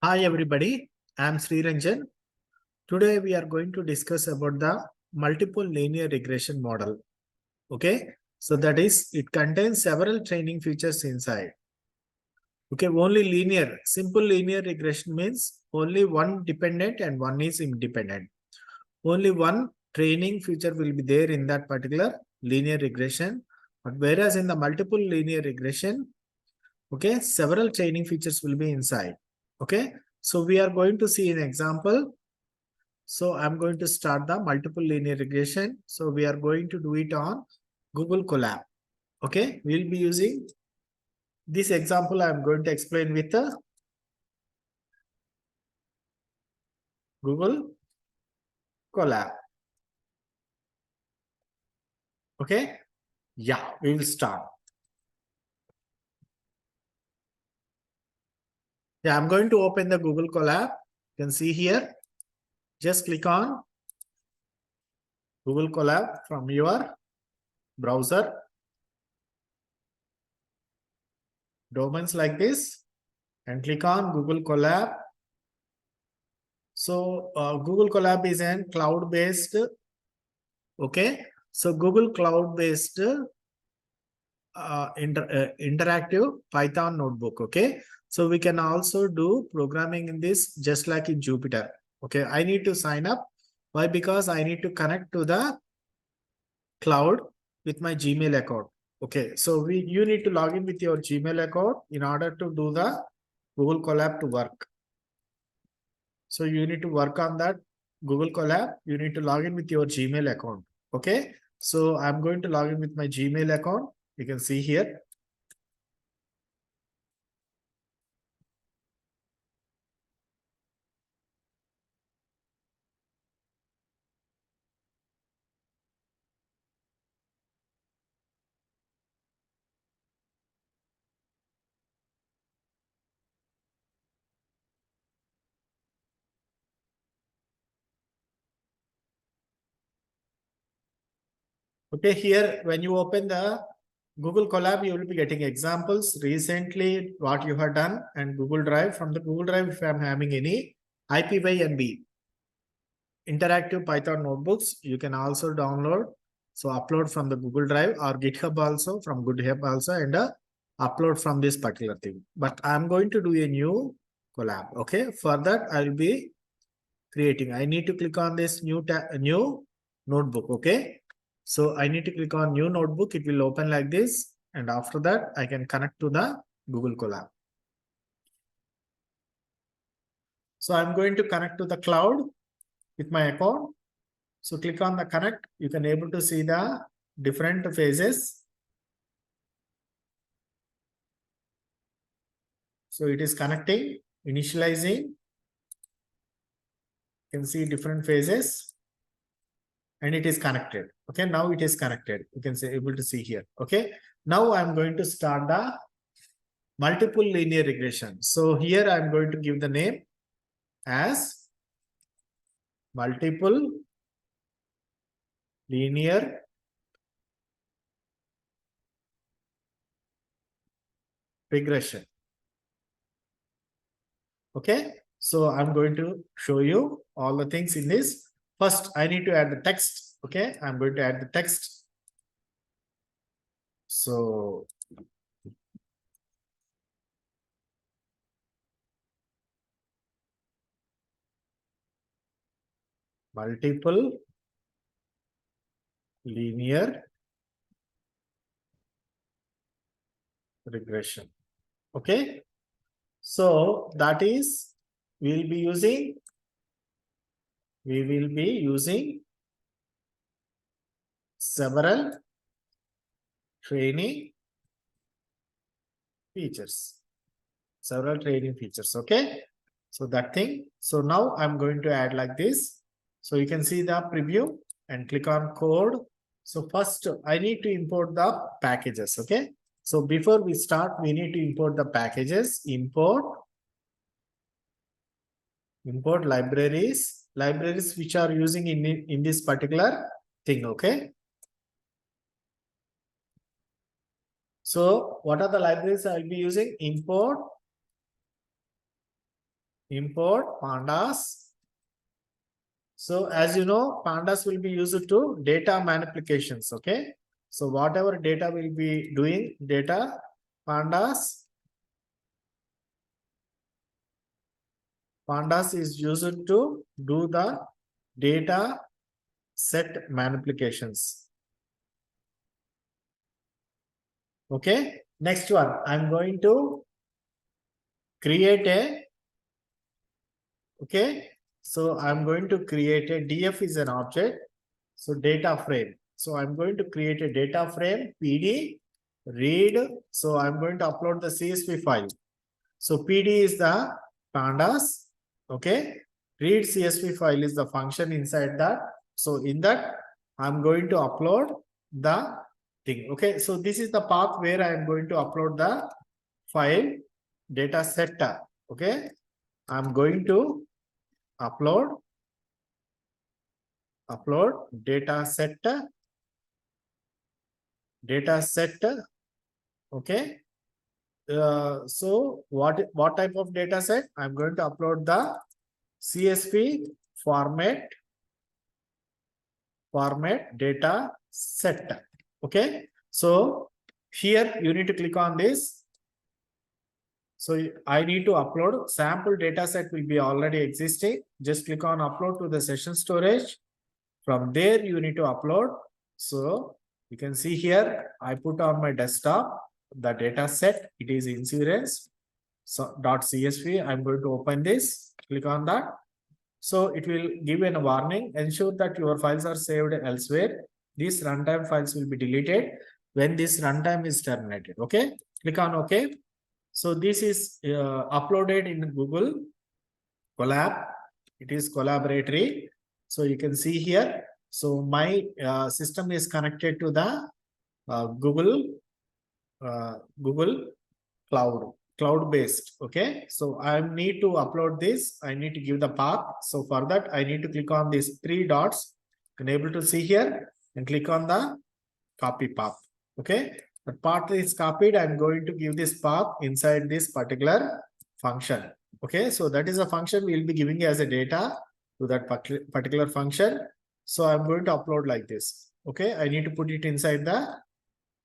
Hi everybody, I am Sreeranjan. Today we are going to discuss about the multiple linear regression model. Okay, so that is it contains several training features inside. Okay, only linear, simple linear regression means only one dependent and one is independent. Only one training feature will be there in that particular linear regression. But whereas in the multiple linear regression, okay, several training features will be inside. Okay, so we are going to see an example. So I'm going to start the multiple linear regression. So we are going to do it on Google Colab. Okay, we'll be using this example. I'm going to explain with the Google Colab. Okay, yeah, we will start. Yeah, I'm going to open the Google Colab. You can see here. Just click on Google Colab from your browser. Domains like this and click on Google Colab. So Google Colab is an cloud-based. Okay, so Google cloud-based interactive Python notebook. Okay, so we can also do programming in this just like in Jupyter. Okay, I need to sign up. Why? Because I need to connect to the cloud with my Gmail account. Okay, so you need to log in with your Gmail account in order to do the Google Colab to work. So you need to work on that Google Colab. You need to log in with your Gmail account. Okay, so I'm going to log in with my Gmail account. You can see here. Okay, here when you open the Google Colab, you will be getting examples recently what you have done and Google Drive. From the Google Drive, if I'm having any IPYNB interactive Python notebooks, you can also download. So upload from the Google Drive or GitHub also, from GitHub also, and upload from this particular thing. But I'm going to do a new collab. Okay, for that I'll be creating. I need to click on this new notebook. Okay, so I need to click on new notebook. It will open like this, and after that I can connect to the Google Colab. So I'm going to connect to the cloud with my account. So click on the connect. You can able to see the different phases. So it is connecting, initializing. You can see different phases and it is connected. Okay, now it is connected. You can say able to see here. Okay, now I'm going to start the multiple linear regression. So here I'm going to give the name as multiple linear regression. Okay, so I'm going to show you all the things in this. First, I need to add the text. Okay, I'm going to add the text. So multiple linear regression. Okay, so that is we will be using several training features. Okay, so that thing. So now I'm going to add like this. So you can see the preview and click on code. So first I need to import the packages. Okay, so before we start, we need to import the packages. Import libraries which are using in this particular thing. Okay, so what are the libraries I'll be using? Import import pandas. So as you know, pandas will be used to data manipulations. Okay. So whatever data will be doing data pandas is used to do the data set manipulations. Okay. Next one, I'm going to create a, okay. So I'm going to create a df is an object. So data frame. So I'm going to create a data frame PD read. So I'm going to upload the CSV file. So PD is the pandas. Okay. Read CSV file is the function inside that. So in that, I'm going to upload the thing. Okay. So this is the path where I am going to upload the file data set. Okay. I'm going to upload data set. Okay. So what type of data set? I'm going to upload the CSV format data set. Okay. So here you need to click on this. So I need to upload sample data set will be already existing. Just click on upload to the session storage. From there you need to upload. So you can see here I put on my desktop the data set. It is insurance. So .csv. I'm going to open this. Click on that. So it will give a warning. Ensure that your files are saved elsewhere. These runtime files will be deleted when this runtime is terminated. Okay. Click on OK. So this is uploaded in Google Colab. It is collaboratory. So you can see here. So my system is connected to the Google cloud based. Okay. So I need to upload this. I need to give the path. So for that, I need to click on these three dots. You can able to see here and click on the copy path. Okay. The path is copied. I'm going to give this path inside this particular function. Okay. So that is a function we'll be giving as a data to that particular function. So I'm going to upload like this. Okay. I need to put it inside the,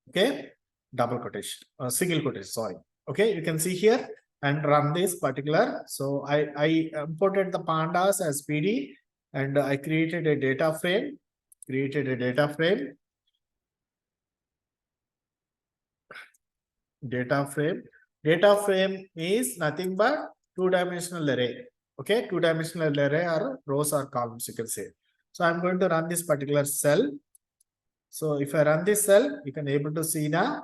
okay, double quotation, single quotation, sorry. Okay. You can see here and run this particular. So I imported the pandas as PD and I created a data frame, Data frame is nothing but two-dimensional array. Okay, two-dimensional array or rows or columns, you can say. So I'm going to run this particular cell. So if I run this cell, you can able to see the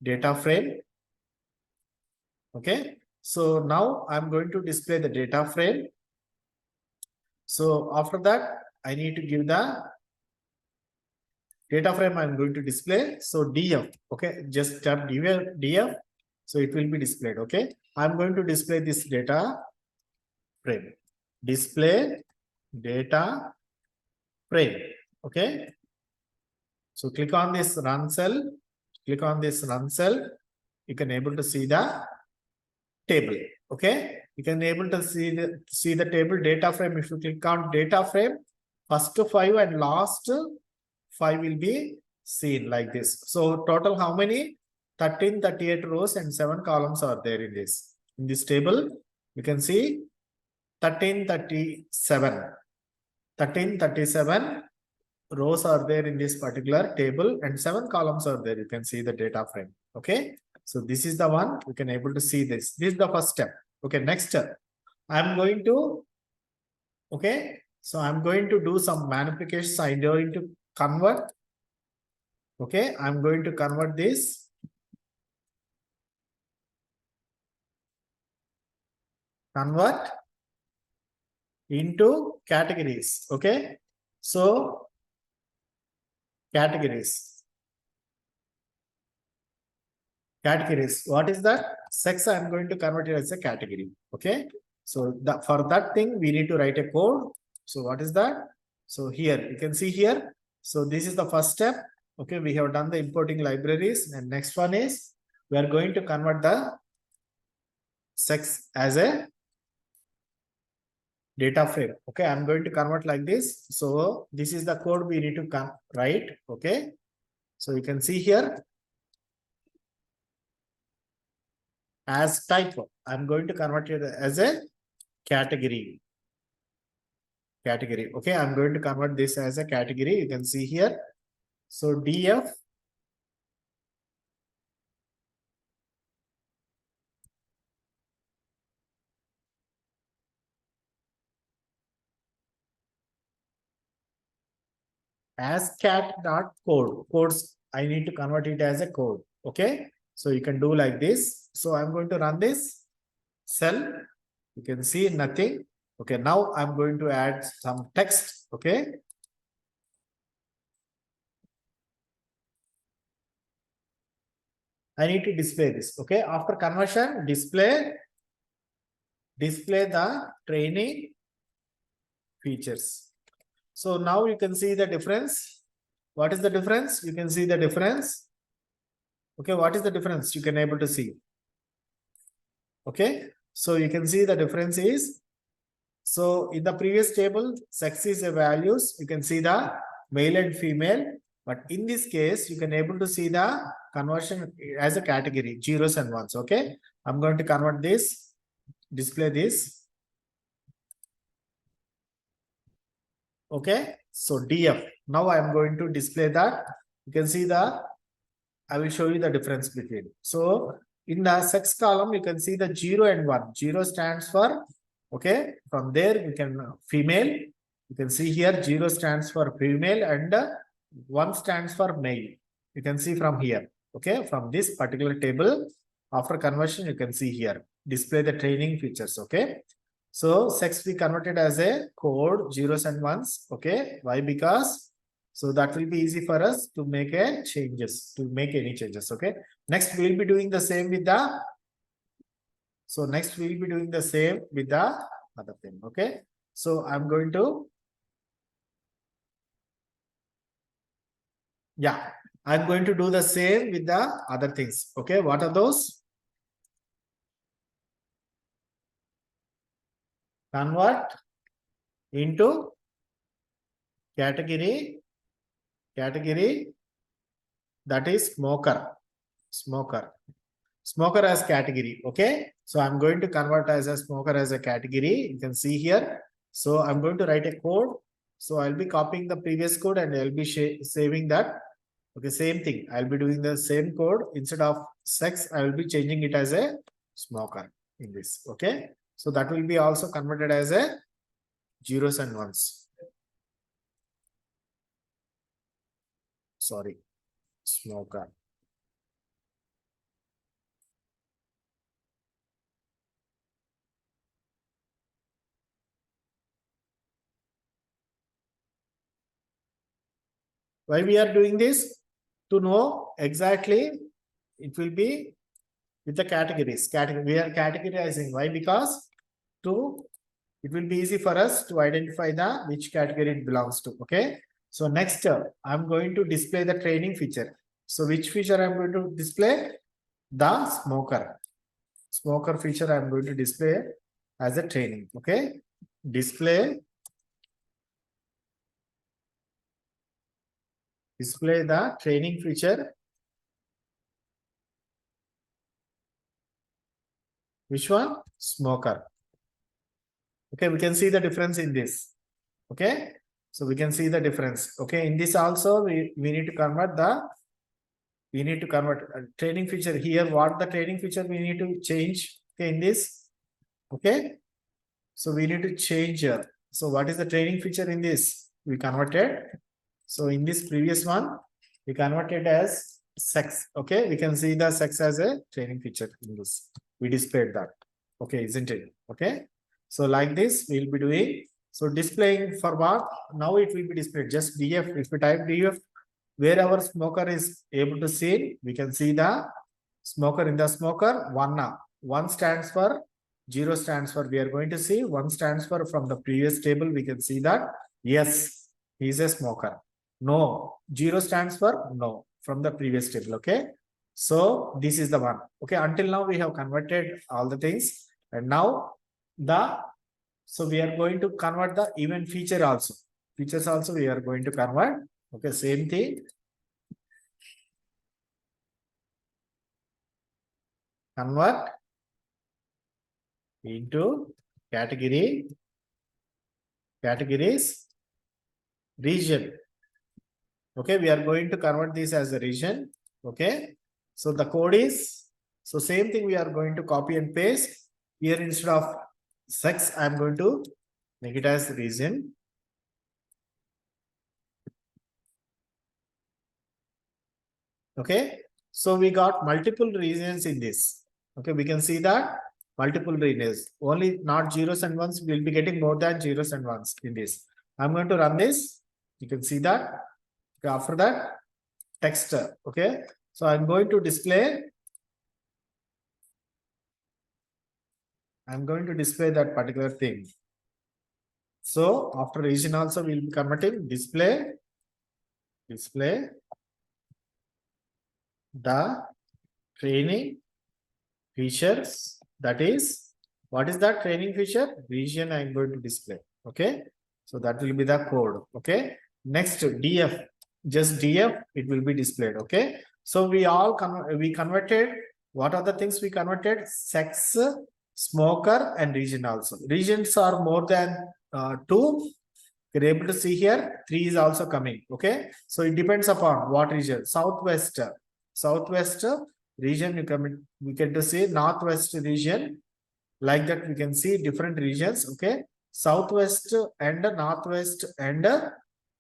data frame. Okay, so now I'm going to display the data frame. So after that, I need to give the data frame I'm going to display. So df, okay, just tap df. So it will be displayed. Okay, I'm going to display this data frame. Display data frame. Okay. So click on this run cell. Click on this run cell. You can able to see the table. Okay. You can able to see the table data frame. If you click on data frame, first 5 and last 5 will be seen like this. So total how many? 13, 38 rows and 7 columns are there in this. In this table, you can see 1337 rows are there in this particular table and 7 columns are there. You can see the data frame. Okay. So this is the one you can able to see this. This is the first step. Okay. Next step. I'm going to, okay. So I'm going to do some manipulations. I'm going to convert. Okay. I'm going to convert this. Convert into categories. Okay. So categories. What is that? Sex I'm going to convert it as a category. Okay. So for that thing, we need to write a code. So what is that? So here you can see here. So this is the first step. Okay. We have done the importing libraries. And next one is we are going to convert the sex as a data frame. Okay, I'm going to convert like this. So this is the code we need to write. Okay, so you can see here as type. I'm going to convert it as a category. Okay, I'm going to convert this as a category. You can see here. So df as cat dot code. Codes, I need to convert it as a code. Okay, so you can do like this. So I'm going to run this cell. You can see nothing. Okay, now I'm going to add some text. Okay, I need to display this. Okay, after conversion, display the training features. So now you can see the difference. What is the difference? You can see the difference. Okay, what is the difference? You can able to see. Okay, so you can see the difference is, so in the previous table, sex is a values. You can see the male and female, but in this case, you can able to see the conversion as a category, zeros and ones. Okay, I'm going to convert this, display this. Okay, so df. Now I am going to display that. You can see I will show you the difference between. So in the sex column, you can see the 0 and 1. 0 stands for, okay, from there you can female. You can see here 0 stands for female and 1 stands for male. You can see from here. Okay, from this particular table, after conversion, you can see here, display the training features. Okay, so sex we converted as a code, zeros and ones. Okay, why? Because so that will be easy for us to make any changes. Okay. Next, we'll be doing the same with the. So next, we'll be doing the same with the other thing. Okay. So I'm going to. Yeah, I'm going to do the same with the other things. Okay. What are those? Convert into category that is smoker as category. Okay, so I'm going to convert as a smoker as a category. You can see here. So I'm going to write a code. So I'll be copying the previous code and I'll be saving that. Okay, same thing. I'll be doing the same code. Instead of sex, I will be changing it as a smoker in this. Okay, so that will be also converted as a zeros and ones. Sorry, smoker. Why we are doing this? To know exactly, it will be with the categories. We are categorizing. Why? Because it will be easy for us to identify which category it belongs to. Okay. So next, I'm going to display the training feature. So which feature I'm going to display? The smoker. Smoker feature I'm going to display as a training. Okay. Display the training feature. Which one? Smoker. Okay, we can see the difference in this. Okay, so we can see the difference. Okay, in this also we need to convert training feature here. What the training feature we need to change? Okay, in this. Okay, so we need to change here. So what is the training feature in this? We converted. So in this previous one, we converted as sex. Okay, we can see the sex as a training feature in this. We displayed that. Okay, isn't it? Okay. So like this, we'll be doing. So displaying for what? Now it will be displayed. Just df. If we type df, where our smoker is able to see, we can see the smoker in the smoker. One stands for, 0 stands for, we are going to see. 1 stands for, from the previous table, we can see that. Yes, he is a smoker. No, 0 stands for no from the previous table. Okay. So this is the one. Okay. Until now we have converted all the things. And now the So we are going to convert the event feature also. Features also we are going to convert. Okay, same thing. Convert into categories, region. Okay, we are going to convert this as a region. Okay, so the code is, so same thing we are going to copy and paste. Here instead of sex, I am going to make it as region. Okay, so we got multiple regions in this. Okay, we can see that multiple regions, only not zeros and ones. We'll be getting more than zeros and ones in this. I'm going to run this. You can see that. Okay, after that, text. Okay, so I'm going to display. I'm going to display that particular thing. So after region also we'll be converting display the training features. That is, what is that training feature? Region I'm going to display. Okay, so that will be the code. Okay, next df, just df, it will be displayed. Okay, so we converted. What are the things we converted? Sex, smoker, and region also. Regions are more than 2. You're able to see here 3 is also coming. Okay, so it depends upon what region. Southwest region, we get to see northwest region. Like that we can see different regions. Okay, southwest and northwest and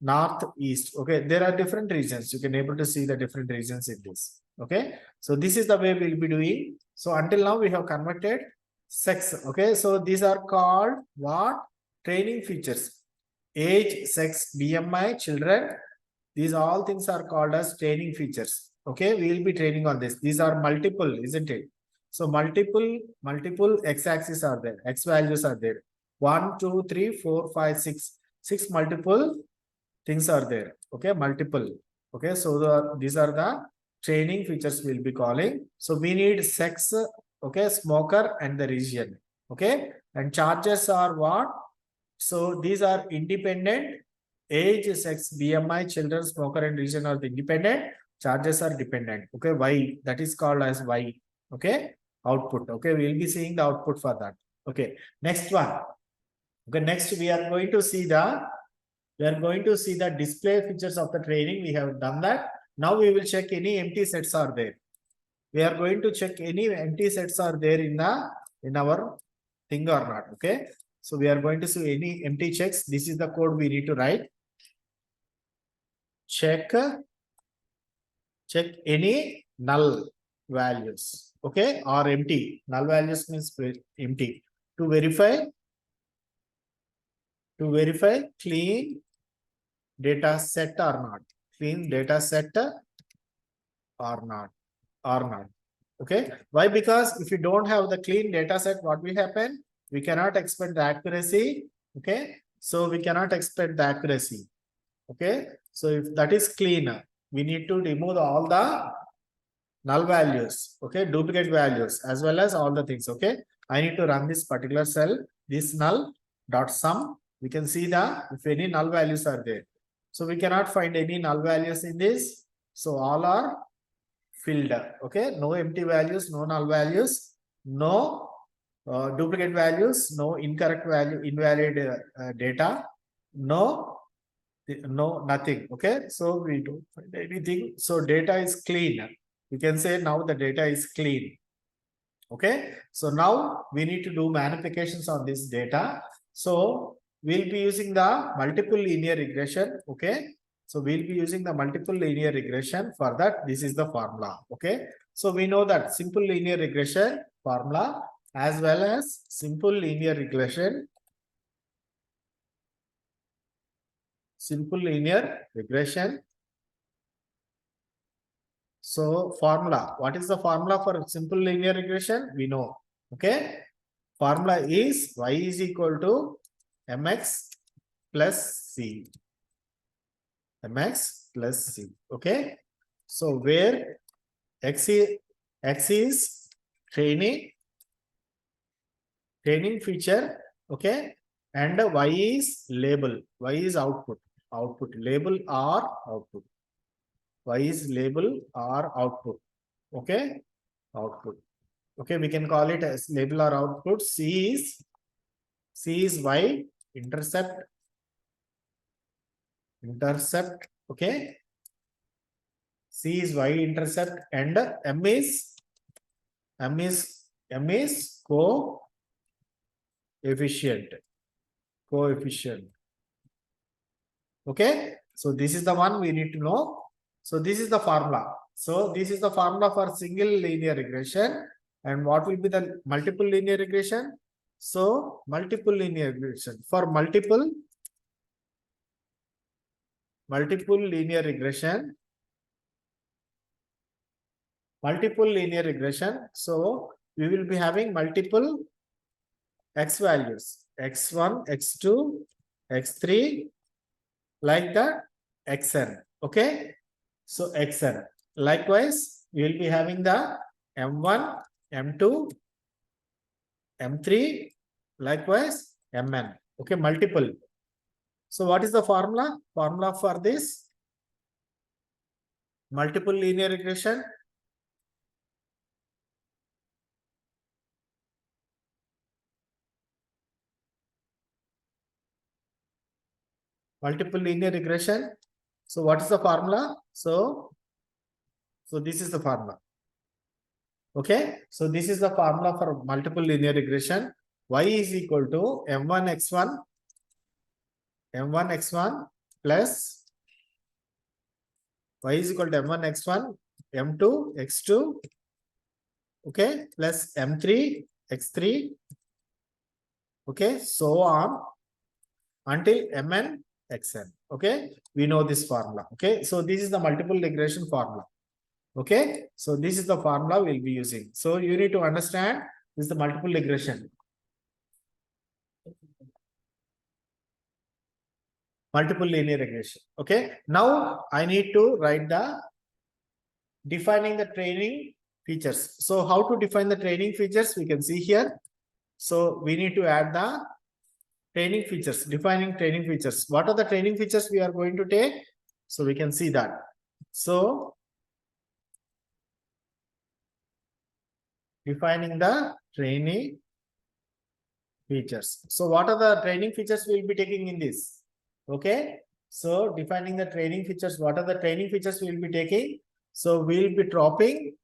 northeast. Okay, there are different regions. You can able to see the different regions in this. Okay, so this is the way we'll be doing. So until now we have converted sex. Okay, so these are called what? Training features. Age, sex, BMI, children. These all things are called as training features. Okay, we will be training on this. These are multiple, isn't it? So multiple x-axis are there. X values are there. 1, 2, 3, 4, 5, 6. 6 multiple things are there. Okay, multiple. Okay, so these are the training features we'll be calling. So we need sex, okay, smoker, and the region. Okay, and charges are what? So these are independent. Age, sex, BMI, children, smoker, and region are the independent. Charges are dependent. Okay, Y, that is called as Y. Okay, output. Okay, we will be seeing the output for that. Okay, next one. Okay, next we are going to see the display features of the training. We have done that. Now we will check any empty sets are there. We are going to check any empty sets are there in our thing or not. Okay, so we are going to see any empty checks. This is the code we need to write. Check any null values. Okay, or empty. Null values means empty. To verify clean data set or not. Clean data set or not. Okay, why? Because if you don't have the clean data set, what will happen? We cannot expect the accuracy. Okay, so we cannot expect the accuracy. Okay, so if that is clean, we need to remove all the null values. Okay, duplicate values as well as all the things. Okay, I need to run this particular cell, this null dot sum. We can see if any null values are there. So we cannot find any null values in this. So all are filled. Okay, no empty values, no null values, no duplicate values, no incorrect value, invalid data, no nothing. Okay, so we don't find anything. So data is clean. You can say now the data is clean. Okay, so now we need to do magnifications on this data. So we'll be using the multiple linear regression. Okay, so we'll be using the multiple linear regression. For that, this is the formula. Okay, so we know that simple linear regression formula as well as simple linear regression. Simple linear regression. So formula, what is the formula for simple linear regression? We know. Okay, formula is y is equal to mx plus c. Mx plus c. Okay, so where x is training feature. Okay, and y is label, y is output, label or output, y is label or output. Okay, output. Okay, we can call it as label or output. C is y, intercept, okay, C is y intercept, and m is coefficient. Okay, so this is the one we need to know. So this is the formula. So this is the formula for single linear regression. And what will be the multiple linear regression? So multiple linear regression. For multiple linear regression, so we will be having multiple x values, x1, x2, x3, like the xn. Okay, so xn. Likewise, we will be having the m1, m2, m3, likewise mn. Okay, multiple. So what is the formula? Formula for this multiple linear regression? Multiple linear regression. So what is the formula? So this is the formula. Okay, so this is the formula for multiple linear regression. Y is equal to m1 x1 plus y is equal to m1 x1 m2 x2, okay, plus m3 x3, okay, so on until mn xn. Okay, we know this formula. Okay, so this is the multiple regression formula. Okay, so this is the formula we'll be using. So you need to understand this is the multiple regression. Multiple linear regression. Okay, now I need to write the defining the training features. So how to define the training features? We can see here. So we need to add the training features, defining training features. What are the training features we are going to take? So we can see that. So defining the training features. So what are the training features we will be taking in this? Okay, so defining the training features. What are the training features we will be taking? So we will be dropping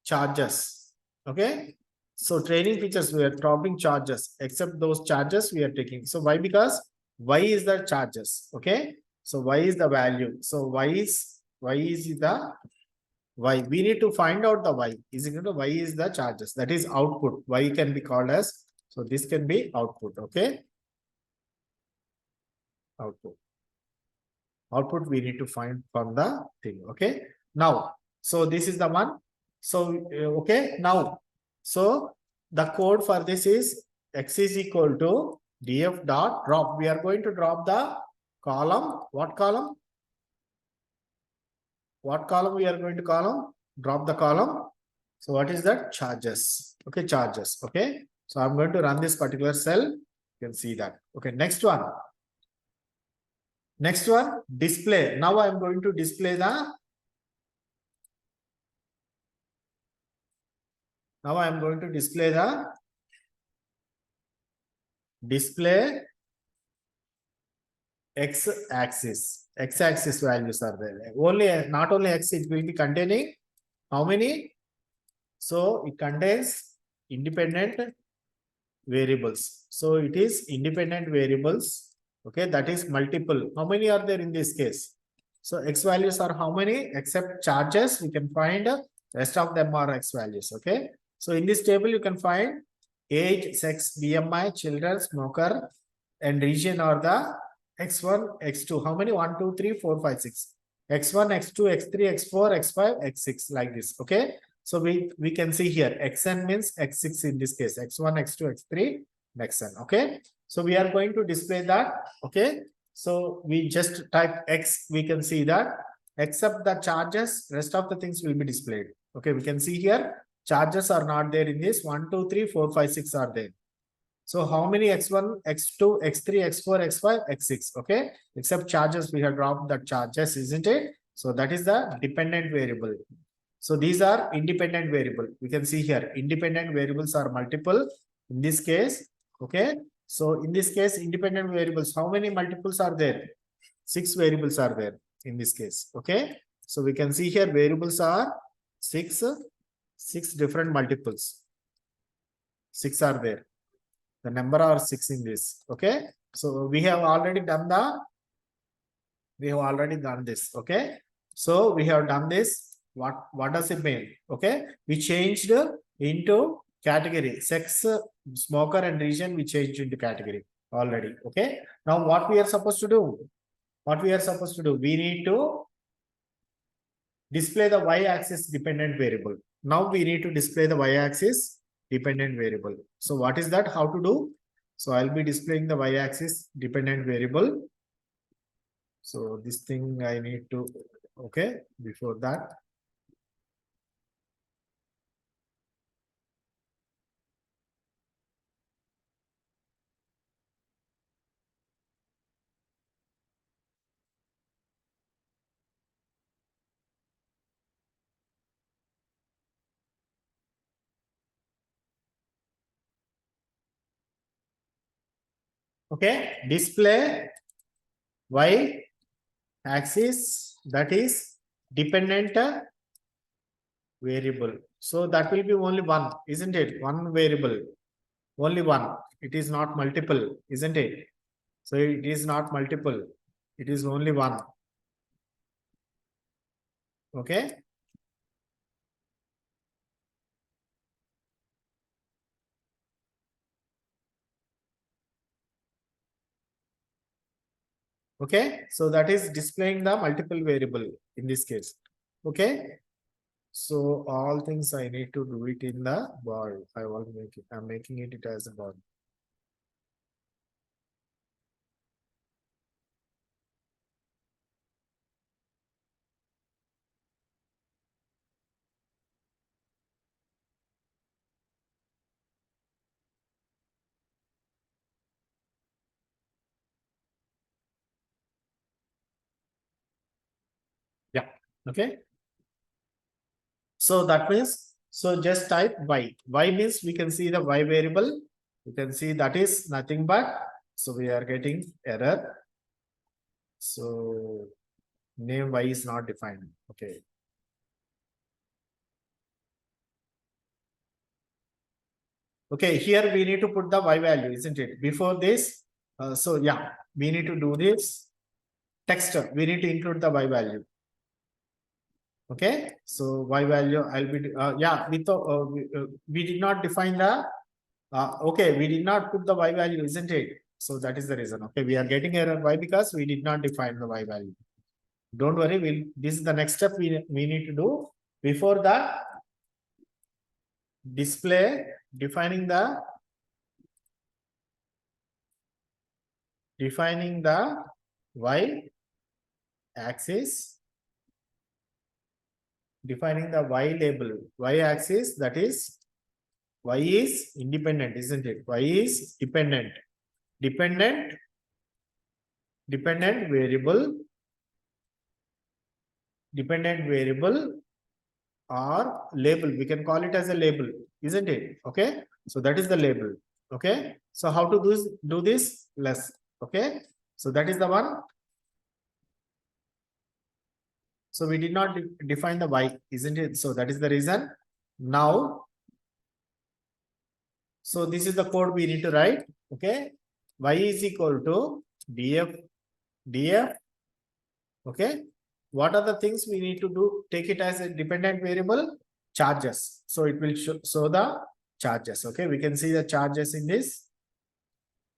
charges. Okay, so training features, we are dropping charges, except those charges we are taking. So why? Because y is the charges. Okay, so y is the value. So y is the y. We need to find out the y. Is equal to y is the charges. That is output. Y can be called as, so this can be output. Okay, output we need to find from the thing. Okay, now, so this is the one. So okay, now, so the code for this is x is equal to df dot drop. We are going to drop the column. What column? What column we are going to drop the column? So what is that? Charges. Okay, charges. Okay, so I'm going to run this particular cell. You can see that. Okay, next one, display. Now I'm going to display the display x-axis. X-axis values are there. Not only x, it will be containing how many? So it contains independent variables. So it is independent variables. Okay, that is multiple. How many are there in this case? So x values are how many? Except charges, we can find rest of them are x values. Okay, so in this table you can find age, sex, BMI, children, smoker, and region are the x1, x2. How many? 1, 2, 3, 4, 5, 6. x1, x2, x3, x4, x5, x6, like this. Okay, so we can see here xn means x6 in this case, x1, x2, x3, xn. Okay, so we are going to display that. Okay, so we just type x, we can see that except the charges, rest of the things will be displayed. Okay, we can see here charges are not there in this. 1, 2, 3, 4, 5, 6 are there. So how many x1, x2, x3, x4, x5, x6? Okay, except charges, we have dropped the charges, isn't it? So that is the dependent variable. So these are independent variable. We can see here, independent variables are multiple in this case. Okay, so in this case, independent variables, how many multiples are there? 6 variables are there in this case. Okay, so we can see here variables are 6 different multiples. 6 are there. The number are 6 in this. Okay, so we have already done this. Okay, so we have done this. What does it mean? Okay, we changed into category sex, smoker, and region. We changed into category already. Okay, now what we are supposed to do? We need to display the y-axis dependent variable. Now we need to display the y-axis dependent variable. So what is that? How to do? So I'll be displaying the y-axis dependent variable. So this thing I need to, okay, before that. Okay, display y axis, that is dependent variable. So that will be only one, isn't it? One variable, only one. It is not multiple, isn't it? So it is not multiple. It is only one. Okay. Okay. So that is displaying the multiple variable in this case. Okay. So all things I need to do it in the bar. I want to make it. I'm making it as a bar. Yeah. Okay. So that means, so just type y. Y means we can see the y variable. You can see that is nothing but, so we are getting error. So name y is not defined. Okay. Okay, here we need to put the y value, isn't it? Before this, so yeah, we need to do this text. We need to include the y value. Okay, so y value I'll be yeah, we did not define the okay, we did not put the y value, isn't it? So that is the reason. Okay, we are getting error. Why? Because we did not define the y value. Don't worry, this is the next step we need to do. Before that, display defining the y axis, defining the y label, y axis, that is y is independent, isn't it? Y is dependent variable or label. We can call it as a label, isn't it? Okay, so that is the label. Okay, so how to do this? Less. Okay, so that is the one. So we did not define the y, isn't it? So that is the reason. Now, so this is the code we need to write. Okay, y is equal to df. Okay, what are the things we need to do? Take it as a dependent variable, charges. So it will show the charges. Okay, we can see the charges in this.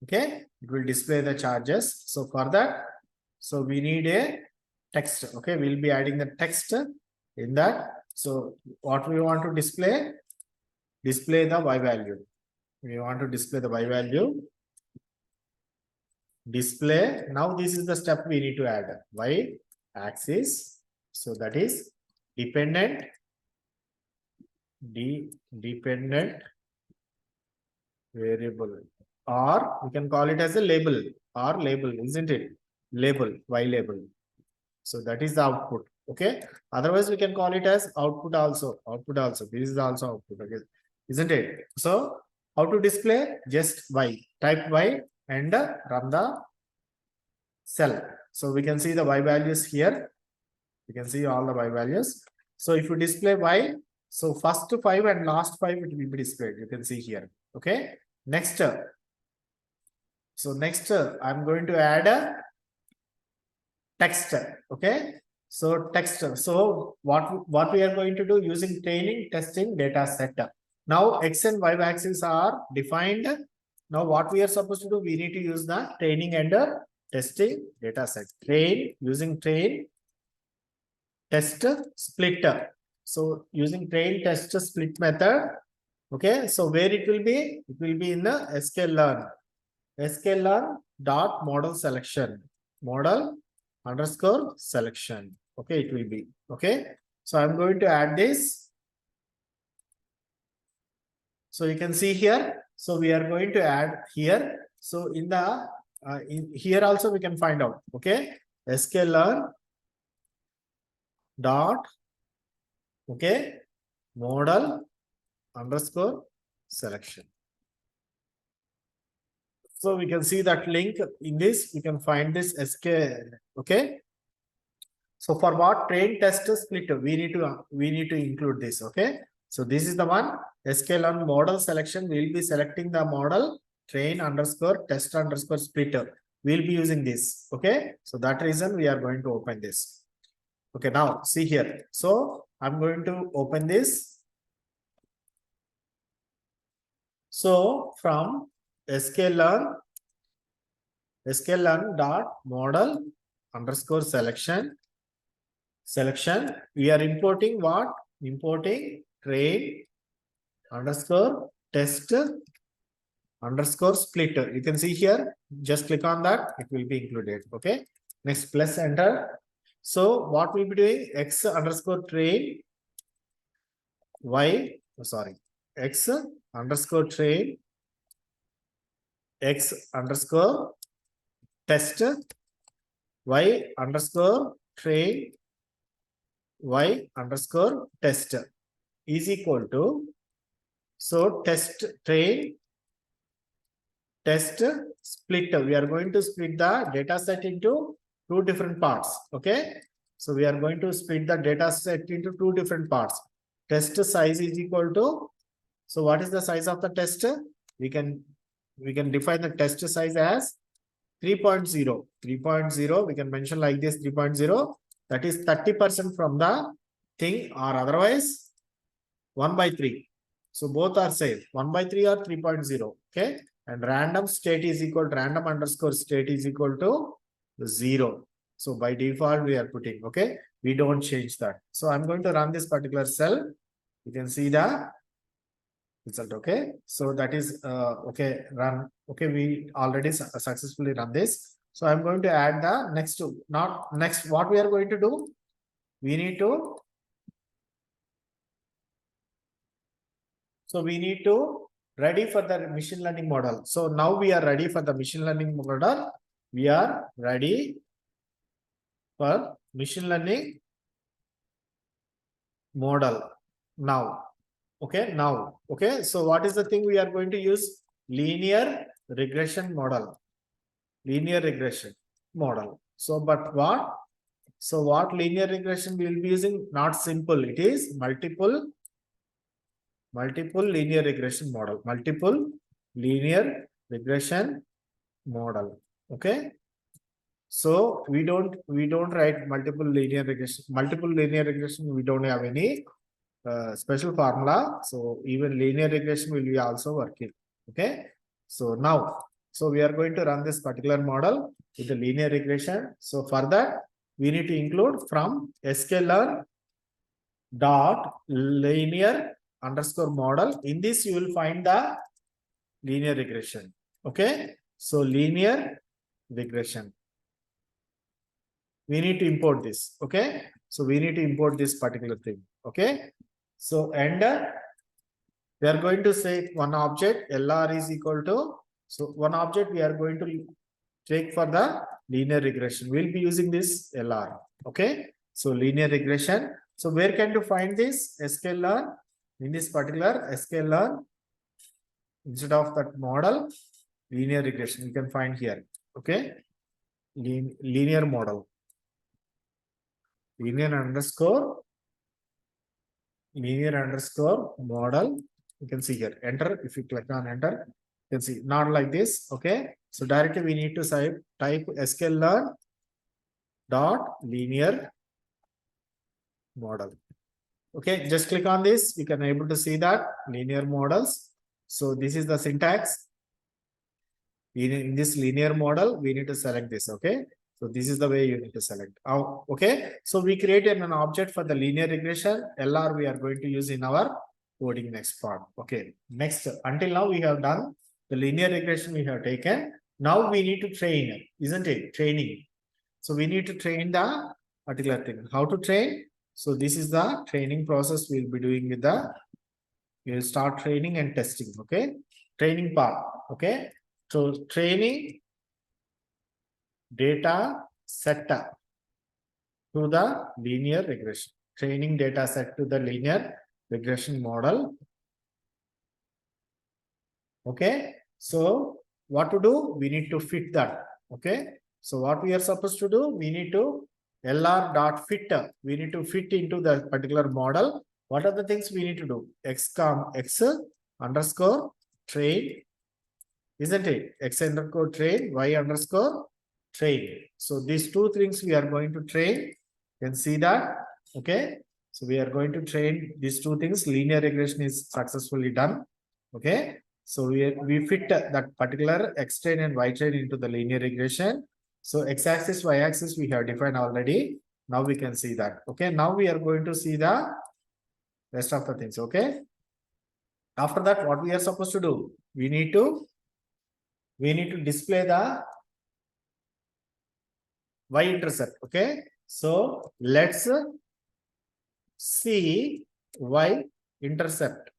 Okay, it will display the charges. So for that, so we need a text. Okay, we'll be adding the text in that. So what we want to display the y value. We want to display the y value. Display. Now this is the step we need to add. Y axis. So that is dependent dependent variable, or we can call it as a label or label, isn't it? Label, y label. So that is the output. Okay. Otherwise, we can call it as output also. Output also. This is also output. Okay. Isn't it? So how to display? Just y. Type y and run the cell. So we can see the y values here. You can see all the y values. So if you display y, so first 5 and last 5 it will be displayed. You can see here. Okay. Next. So next I'm going to add a text. Okay. So text. So what we are going to do using training, testing, data set. Now x and y axes are defined. Now what we are supposed to do? We need to use the training and testing data set. Train, using train, test, split. So using train, test, split method. Okay. So where it will be? It will be in the sklearn. sklearn dot model selection. Model underscore selection. Okay, it will be. Okay. So I'm going to add this. So you can see here. So we are going to add here. So in the here also we can find out. Okay. sklearn dot, okay, model underscore selection. So we can see that link in this. We can find this SK. Okay. So for what? Train, test, split, we need to include this. Okay. So this is the one. sklearn model selection. We will be selecting the model train underscore test underscore splitter. We'll be using this. Okay. So that reason we are going to open this. Okay. Now see here. So I'm going to open this. So from sklearn dot model underscore selection, we are importing what? Importing train underscore test underscore splitter. You can see here, just click on that, it will be included. Okay. Next, plus enter. So what we'll be doing? X underscore train y, sorry, X underscore train X underscore test y underscore train y underscore test is equal to, so test train test split. We are going to split the data set into two different parts. Okay. So we are going to split the data set into two different parts. Test size is equal to, so what is the size of the test? We can define the test size as 3.0. 3.0, we can mention like this 3.0, that is 30% from the thing, or otherwise 1/3. So both are same, 1/3 or 3.0. Okay. And random state is equal to random underscore state is equal to 0. So by default we are putting, okay, we don't change that. So I'm going to run this particular cell. You can see the result. Okay. So that is okay, run. Okay, we already successfully run this. So I'm going to add the next to, not next, what we are going to do? We need to, so we need to ready for the machine learning model. So now we are ready for the machine learning model. We are ready for machine learning model now. Okay, now. Okay, so what is the thing we are going to use? Linear regression model. Linear regression model. So, but what? So, what linear regression we will be using? Not simple. It is multiple linear regression model. Multiple linear regression model. Okay. So we don't write multiple linear regression. Multiple linear regression, we don't have any special formula. So even linear regression will be also working. Okay. So now, so we are going to run this particular model with the linear regression. So for that, we need to include from sklearn dot linear underscore model. In this, you will find the linear regression. Okay. So linear regression. We need to import this. Okay. So we need to import this particular thing. Okay. So and We are going to say one object LR is equal to, so one object we are going to take for the linear regression. We'll be using this LR. Okay. So linear regression. So where can you find this sklearn? In this particular sklearn, instead of that model, linear regression, you can find here. Okay. Linear model. Linear underscore model. You can see here. Enter. If you click on enter, you can see not like this. Okay. So directly we need to type sklearn dot linear model. Okay, just click on this. You can able to see that linear models. So this is the syntax. In this linear model, we need to select this. Okay, so this is the way you need to select. Okay, so we created an object for the linear regression. LR we are going to use in our coding next part. Okay, next, until now we have done the linear regression we have taken. Now we need to train, isn't it? Training. So we need to train the particular thing. How to train? So this is the training process we'll be doing with the, we'll start training and testing. Okay, training part. Okay, so training data set to the linear regression. Training data set to the linear regression model. Okay, so what to do? We need to fit that. Okay, so what we are supposed to do? We need to LR.fit. We need to fit into the particular model. What are the things we need to do? X underscore train, isn't it? X underscore train, Y underscore train. So these two things we are going to train. You can see that. Okay, so we are going to train these two things. Linear regression is successfully done. Okay, so we fit that particular X train and Y train into the linear regression. So x-axis, y-axis we have defined already. Now we can see that. Okay, now we are going to see the rest of the things. Okay, after that, what we are supposed to do? We need to display the y-intercept. Okay, so let's see y-intercept.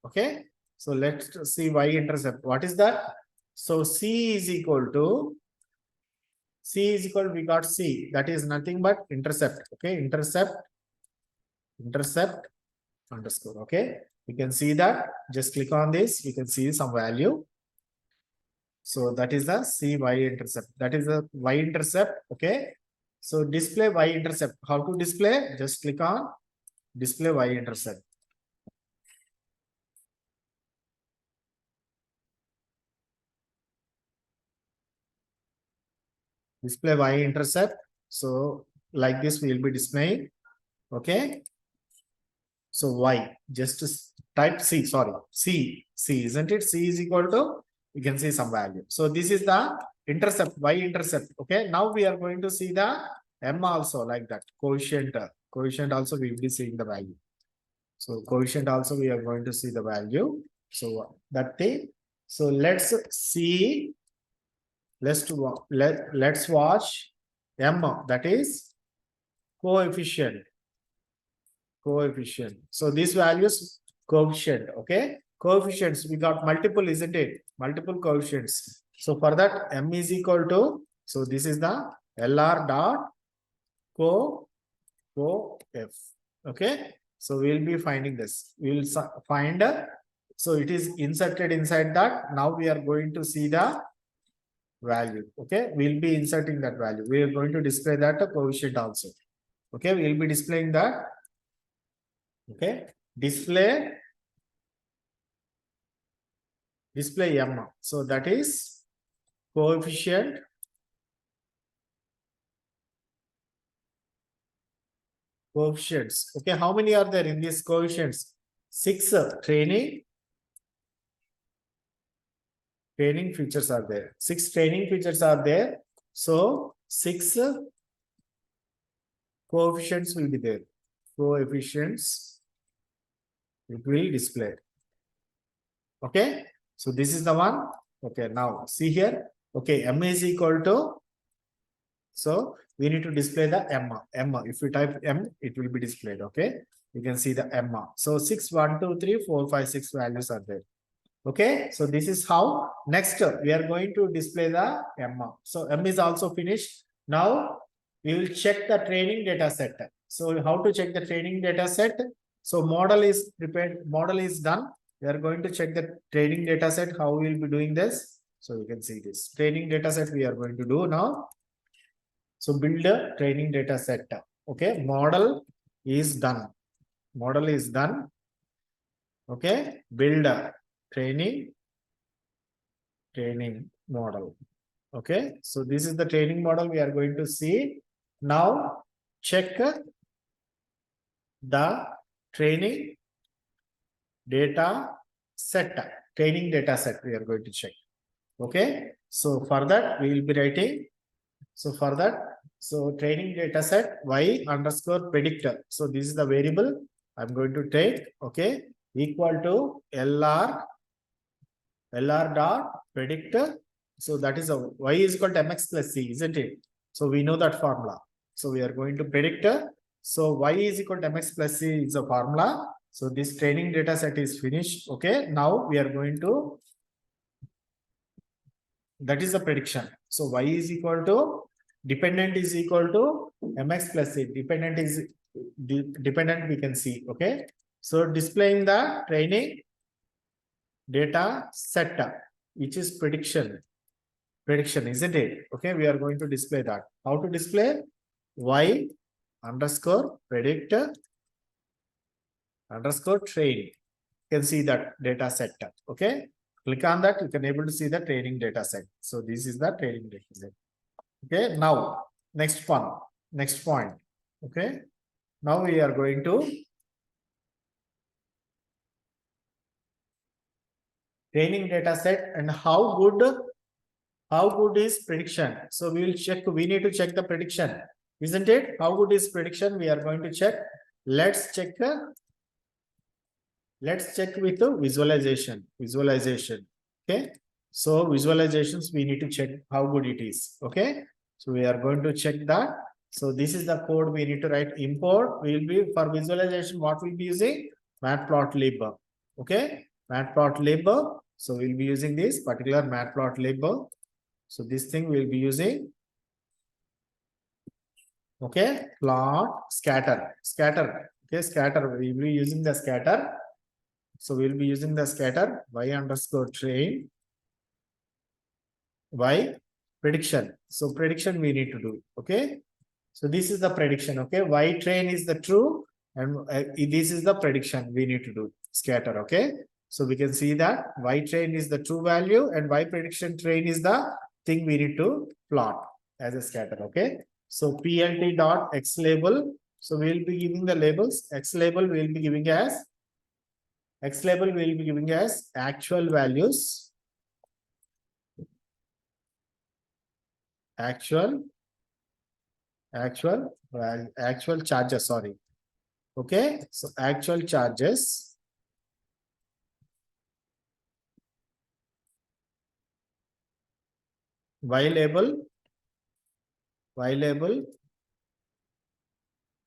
Okay, so let's see y-intercept. What is that? So C is equal to, we got C, that is nothing but intercept. Okay, intercept underscore. Okay, you can see that. Just click on this, you can see some value. So that is the y-intercept. That is the y-intercept. Okay, so display y-intercept. How to display? Just click on display y-intercept. Display y-intercept. So like this we will be displaying. Okay, so y, just type C, sorry, C, isn't it? C is equal to, you can see some value. So this is the intercept, y-intercept. Okay, now we are going to see the M also, like that. Coefficient also we will be seeing the value. So coefficient also we are going to see the value. So that thing. So let's see, let's watch M, that is coefficient. So these values coefficient. Okay, coefficients we got multiple, isn't it? Multiple coefficients. So for that M is equal to, so this is the LR dot coef. Okay, so we'll be finding this. We'll find so it is inserted inside that. Now we are going to see the value. Okay, we'll be inserting that value. We are going to display that coefficient also. Okay, we'll be displaying that. Okay, display M. So that is coefficients. Okay, how many are there in these coefficients? 6 training features are there. 6 training features are there. So 6 coefficients will be there. Coefficients it will display. Okay, so this is the one. Okay, now see here. Okay, M is equal to, so we need to display the M. If we type M, it will be displayed. Okay, You can see the M. So 6, 1, 2, 3, 4, 5, 6 values are there. Okay, so this is how. Next we are going to display the M. So M is also finished. Now we will check the training data set. So how to check the training data set? So model is prepared, model is done. We are going to check the training data set. How we will be doing this? So you can see this training data set we are going to do now. So build a training data set. Okay, model is done. Model is done. Okay, build a training model. Okay, so this is the training model we are going to see. Now check the training data set. Training data set we are going to check. Okay, so for that we will be writing. So for that, so training data set y underscore predictor. So this is the variable I'm going to take. Okay, equal to lr dot predictor. So that is a y is equal to mx plus c, isn't it? So we know that formula. So we are going to predictor. So y is equal to mx plus c is a formula. So this training data set is finished. Okay, now we are going to, that is the prediction. So y is equal to dependent is equal to mx plus c. Dependent is dependent we can see. Okay, so displaying the training data set, which is prediction, isn't it? Okay, we are going to display that. How to display? Y underscore predictor underscore train. You can see that data set. Okay, click on that, you can able to see the training data set. So this is the training data set. Okay, now next point. Okay, now we are going to training data set and how good is prediction. So we will check, we need to check the prediction, isn't it? How good is prediction? We are going to check. Let's check with the visualization. Okay, so visualizations we need to check how good it is. Okay, so we are going to check that. So this is the code we need to write. Import, we will be for visualization, what we'll be using? Matplotlib. Okay, Matplotlib. So we'll be using this particular Matplotlib. So this thing we'll be using. Okay, plot scatter. Okay, scatter, we will be using the scatter. So we'll be using the scatter y underscore train y prediction. So prediction we need to do. Okay, so this is the prediction. Okay, y train is the true and this is the prediction we need to do scatter. Okay, so we can see that y train is the true value and y prediction train is the thing we need to plot as a scatter. Okay, so plt dot x label. So we will be giving the labels. X label we will be giving as actual values, actual charges, sorry. Okay, so actual charges, y label,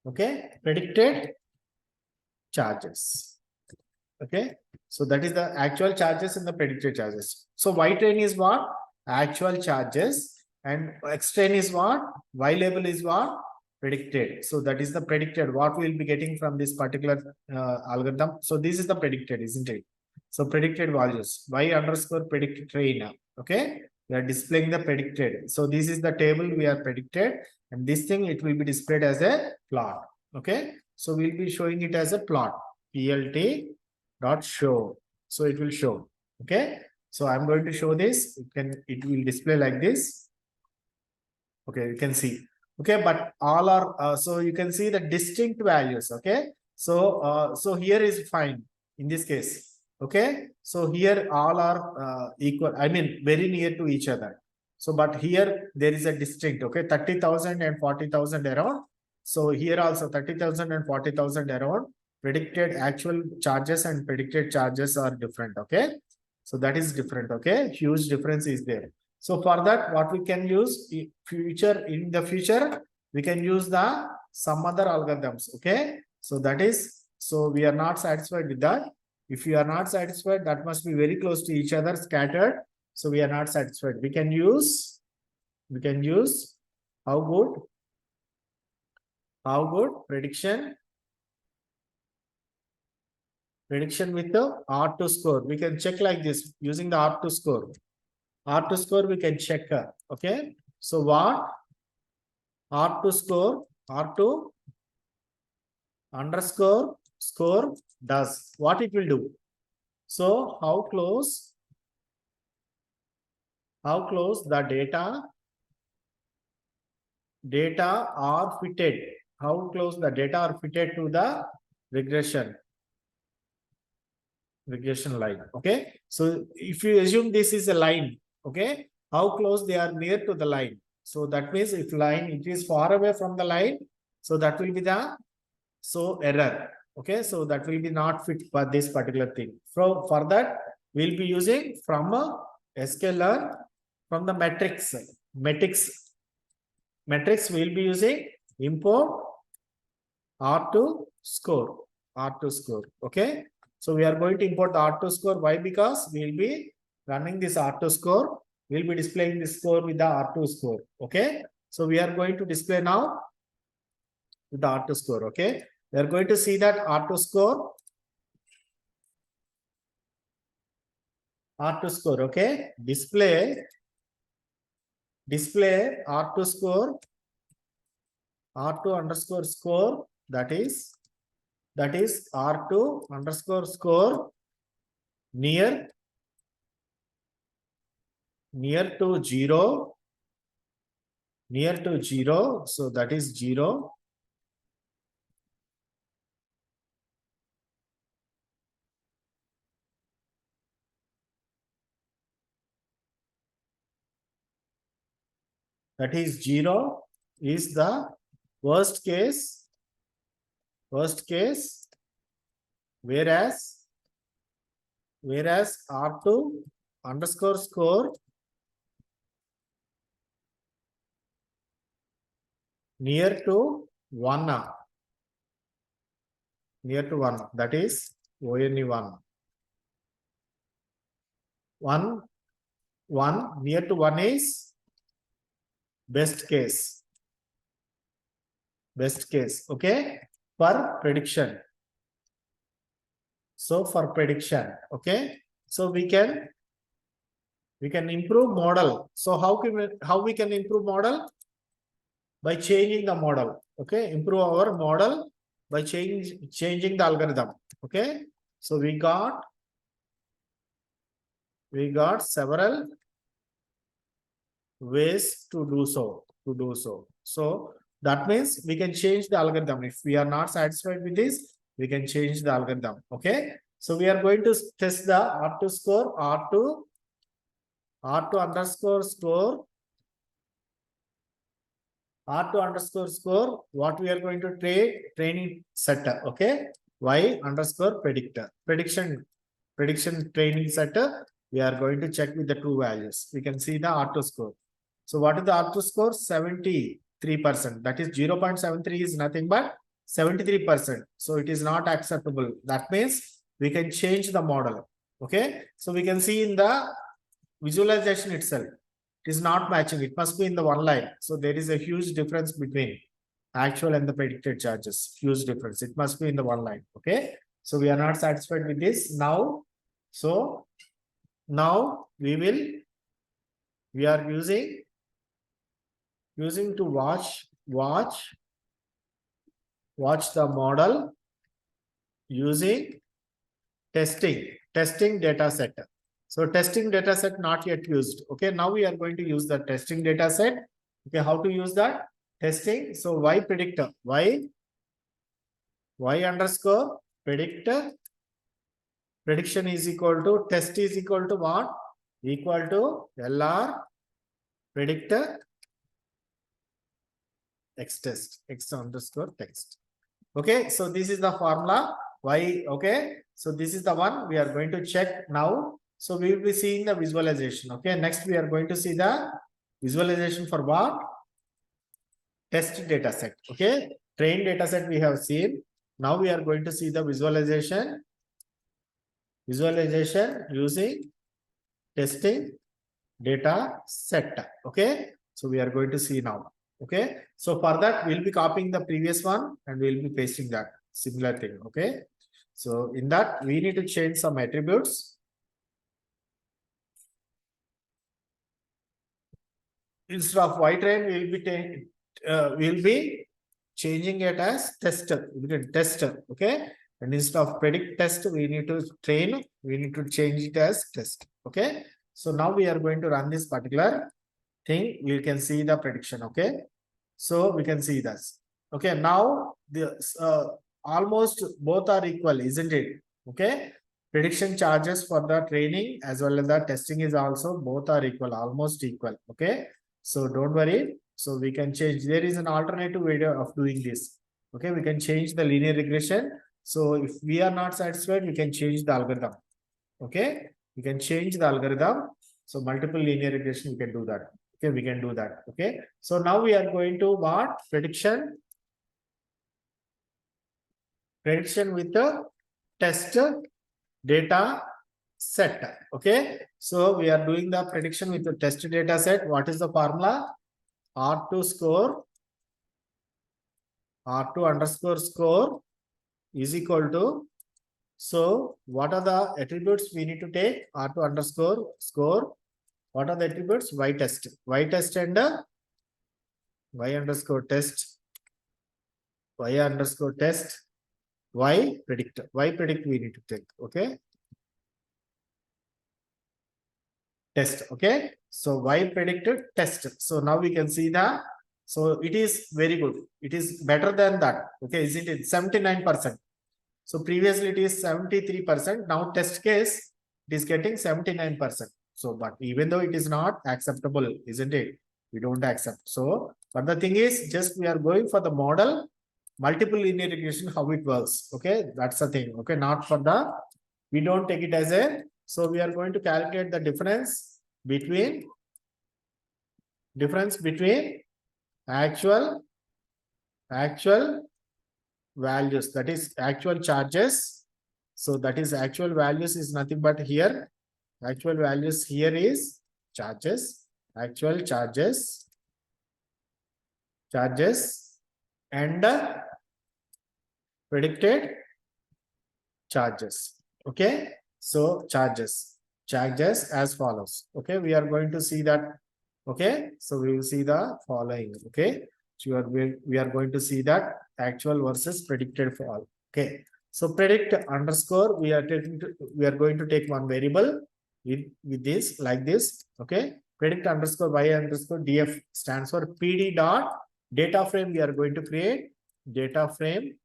okay, predicted charges. Okay, so that is the actual charges and the predicted charges. So y train is what? Actual charges, and x train is what? Y label is what? Predicted. So that is the predicted, what we will be getting from this particular algorithm. So this is the predicted, isn't it? So predicted values, y underscore predicted train. Okay, we are displaying the predicted. So this is the table we are predicted, and this thing it will be displayed as a plot. Okay, so we'll be showing it as a plot. Plt dot show. So it will show. Okay, so I'm going to show this. It will display like this. Okay, you can see. Okay, but all are so you can see the distinct values. Okay, so so here is fine in this case. Okay, so here all are equal, I mean very near to each other. So but here there is a distinct. Okay, 30,000 and 40,000 around. So here also 30,000 and 40,000 around. Predicted actual charges and predicted charges are different. Okay, so that is different. Okay, huge difference is there. So for that, what we can use in the future, we can use some other algorithms. Okay, so that is So we are not satisfied with that. If you are not satisfied, that must be very close to each other, scattered. So we are not satisfied. We can use how good? How good? Prediction with the R2 score. We can check like this using the R2 score. R2 score we can check. Okay. So what? R2 score, R2 underscore score does. What it will do? So how close the data are fitted? How close the data are fitted to the regression line. Okay. So if you assume this is a line, okay, how close they are near to the line? So that means if line it is far away from the line, so that will be the error. Okay, so that will be not fit for this particular thing. So for that, we'll be using from a sklearn from the metrics. Metrics we'll be using import R2 score. Okay. So we are going to import the R2 score. Why? Because we'll be running this R2 score. We'll be displaying this score with the R2 score. Okay. So we are going to display now with the R2 score. Okay. We are going to see that R2 score. Okay. Display R2 score. R2 underscore score. That is R2 underscore score near to 0. So that is 0. That is 0 is the worst case, whereas R2 underscore score near to 1. That is only 1. 1 near to 1 is best case. Okay, for prediction. So for prediction, okay, so we can improve model. So how we can improve model? By changing the model. Okay, improve our model by changing the algorithm. Okay, so we got several ways to do so. So that means we can change the algorithm. If we are not satisfied with this, we can change the algorithm. Okay, so we are going to test the R2 score. R2 underscore score. R2 underscore score. What we are going to training setter. Okay, Y underscore predictor. Prediction training setter. We are going to check with the two values. We can see the R2 score. So what is the R2 score? 73%. That is 0.73 is nothing but 73%. So it is not acceptable. That means we can change the model. Okay. So we can see in the visualization itself, it is not matching. It must be in the one line. So there is a huge difference between actual and the predicted charges. Huge difference. It must be in the one line. Okay. So we are not satisfied with this now. So now we are using to watch the model using testing data set. So testing data set not yet used. Okay, now we are going to use the testing data set. Okay, how to use that? Testing. So Y predictor. Y underscore predictor. Prediction is equal to test is equal to what? Equal to LR predictor X test, X underscore text. Okay, so this is the formula Y. Okay, so this is the one we are going to check now. So we will be seeing the visualization. Okay, next we are going to see the visualization for what? Test data set. Okay, train data set we have seen. now we are going to see the visualization using testing data set. Okay, so we are going to see now. Okay, so for that we'll be copying the previous one and we'll be pasting that similar thing. Okay, so in that we need to change some attributes. Instead of yTrain, we'll be changing it as tester. We can tester. Okay, and instead of predict test, we need to train. We need to change it as test. Okay, so now we are going to run this particular thing. You can see the prediction. Okay, so we can see this. Okay, now the almost both are equal, isn't it? Okay, prediction charges for the training as well as the testing is also both are equal, almost equal. Okay, so don't worry. So we can change. There is an alternative way of doing this. Okay, we can change the linear regression. So if we are not satisfied, we can change the algorithm. Okay, we can change the algorithm. So multiple linear regression, we can do that. Okay, we can do that. Okay, so now we are going to what? Prediction with the test data set. Okay, so we are doing the prediction with the test data set. What is the formula? R2 score, R2 underscore score is equal to, so what are the attributes we need to take? R2 underscore score. What are the attributes? Y test and Y underscore test, Y underscore test, Y predict. Y predict we need to take. Okay, test. Okay, so Y predicted test. So now we can see that. So it is very good. It is better than that. Okay, isn't it? 79%. So previously it is 73%. Now test case it is getting 79%. So, but even though it is not acceptable, isn't it? We don't accept. So, but the thing is, just we are going for the model, multiple linear regression, how it works. Okay, that's the thing. Okay, not for the, we don't take it as a, so we are going to calculate the difference between actual values, that is actual charges. So that is actual values is nothing but here. Actual values here is charges, actual charges and predicted charges. Okay, so charges as follows. Okay, we are going to see that. Okay, so we will see the following. Okay, so we are going to see that actual versus predicted for all. Okay, so predict underscore, we are going to take one variable with this like this. Okay, predict underscore y underscore df stands for pd dot data frame. We are going to create data frame.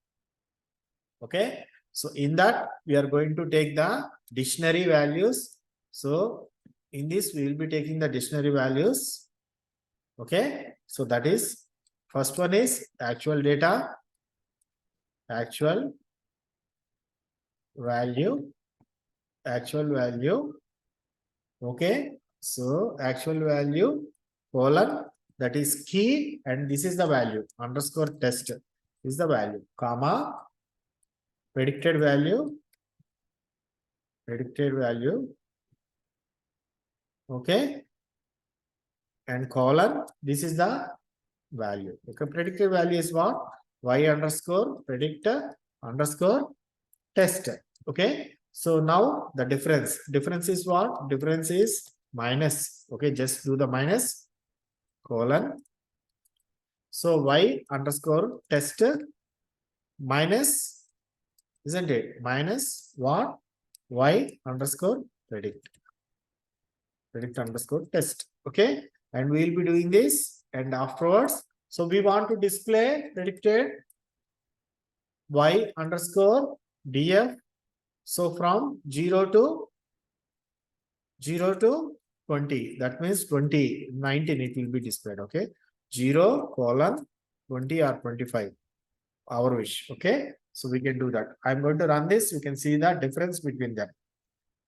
Okay, so in that we are going to take the dictionary values. So in this we will be taking the dictionary values. Okay, so that is first one is actual data, actual value. Okay, so actual value colon, that is key, and this is the value underscore test is the value, comma predicted value. Okay, and colon, this is the value. Okay, predicted value is what? Y underscore predictor underscore test. Okay, so now the difference is what? Difference is minus. Okay, just do the minus colon. So y underscore test minus, isn't it? Minus what? Y underscore predict underscore test. Okay, and we will be doing this and afterwards. So we want to display predicted y underscore df. So from 0 to 20, that means 20, 19 it will be displayed. Okay, 0 colon 20 or 25, our wish. Okay, so we can do that. I'm going to run this. You can see the difference between them.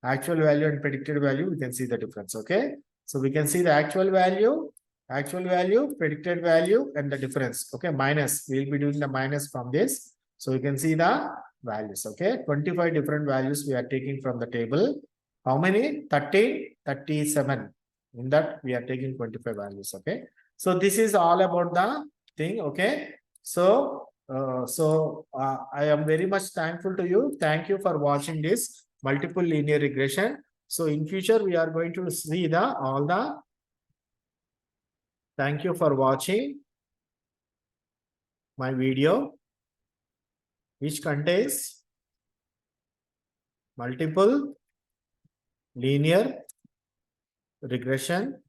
Actual value and predicted value, we can see the difference. Okay, so we can see the actual value, predicted value, and the difference. Okay, minus, we'll be doing the minus from this. So you can see the values. Okay, 25 different values we are taking from the table. How many? 30, 37. In that we are taking 25 values. Okay, so this is all about the thing. Okay, so I am very much thankful to you. Thank you for watching this multiple linear regression. So in future we are going to see the all the. Thank you for watching my video, which contains multiple linear regression.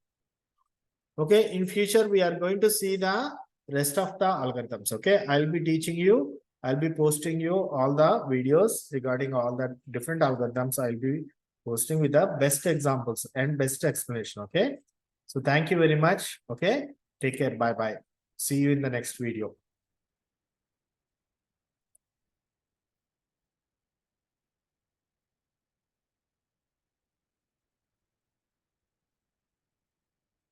Okay, in future we are going to see the rest of the algorithms. Okay, I'll be teaching you, I'll be posting you all the videos regarding all the different algorithms. I'll be posting with the best examples and best explanation. Okay, so thank you very much. Okay, take care. Bye bye. See you in the next video.